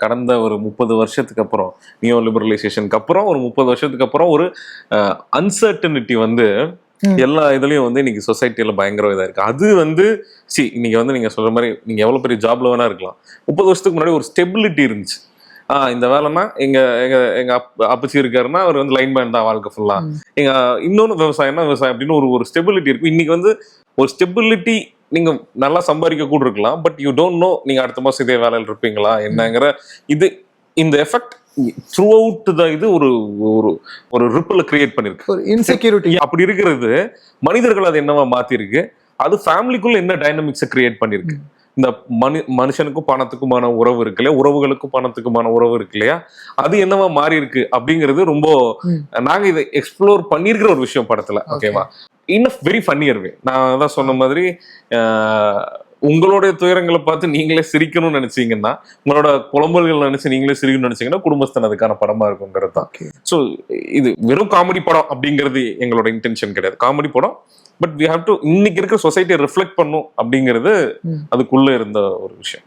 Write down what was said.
கடந்த ஒரு 30 வருஷத்துக்கு அப்புறம் நியோ லிபரலைசேஷனுக்கு அப்புறம் ஒரு 30 வருஷத்துக்கு அப்புறம் ஒரு அன்சர்டனிட்டி வந்து எல்லா இதுலயும் வந்து இன்னைக்கு சொசைட்டில பயங்கர இதா இருக்கு. அது வந்து இன்னைக்கு வந்து நீங்க சொல்ற மாதிரி நீங்க எவ்வளவு பெரிய ஜாப்ல வேணா இருக்கலாம். 30 வருஷத்துக்கு முன்னாடி ஒரு ஸ்டெபிலிட்டி இருந்துச்சு. இந்த வேலைன்னா எங்க எங்க எங்க அப்பச்சி இருக்காருன்னா அவர் வந்து லைன்மேன் தான் வாழ்க்கை ஃபுல்லா. எங்க இன்னொன்னு விவசாயம்னா விவசாயம் அப்படின்னு ஒரு ஸ்டெபிலிட்டி இருக்கு. இன்னைக்கு வந்து ஒரு ஸ்டெபிலிட்டி நீங்க நல்லா சம்பாதிக்க கூட இருக்கலாம், பட் யூ டோன்ட் நோ நீங்க அடுத்த மாசம் இதே வேலையில் இருப்பீங்களா என்னங்கிற இது இந்த எஃபெக்ட் த்ரூ அவுட் தான். இது ஒரு ஒரு ஒரு ரிப்பிள் கிரியேட் பண்ணிருக்கு, ஒரு இன்செக்யூரிட்டி. அப்படி இருக்கிறது மனிதர்கள் அது என்னவா மாத்திருக்கு, அது ஃபேமிலிக்குள்ள என்ன டைனமிக்ஸை கிரியேட் பண்ணிருக்கு. இந்த மனுஷனுக்கும் பணத்துக்குமான உறவு இருக்கு இல்லையா, உறவுகளுக்கும் பணத்துக்குமான உறவு இருக்கு இல்லையா, அது என்னவா மாறி இருக்கு அப்படிங்கிறது ரொம்ப நாங்க இதை எக்ஸ்ப்ளோர் பண்ணிருக்கிற ஒரு விஷயம் படத்துல. ஓகேவா, இன் வெரி ஃபன்னியர் வே. நான் தான் சொன்ன மாதிரி உங்களுடைய துயரங்களை பார்த்து நீங்களே சிரிக்கணும்னு நினைச்சீங்கன்னா, உங்களோட புலம்பல்கள் நினைச்சு நீங்களே சிரிக்கணும்னு நினைச்சீங்கன்னா குடும்பஸ்தன் அதுக்கான படமா இருக்குங்கிறது தான். ஸோ இது வெறும் காமெடி படம் அப்படிங்கிறது எங்களோட இன்டென்ஷன் கிடையாது. காமெடி படம், பட் வி ஹாவ் டு இன்னைக்கு இருக்கிற சொசைட்டியை ரிஃப்ளெக்ட் பண்ணும் அப்படிங்கிறது அதுக்குள்ள இருந்த ஒரு விஷயம்.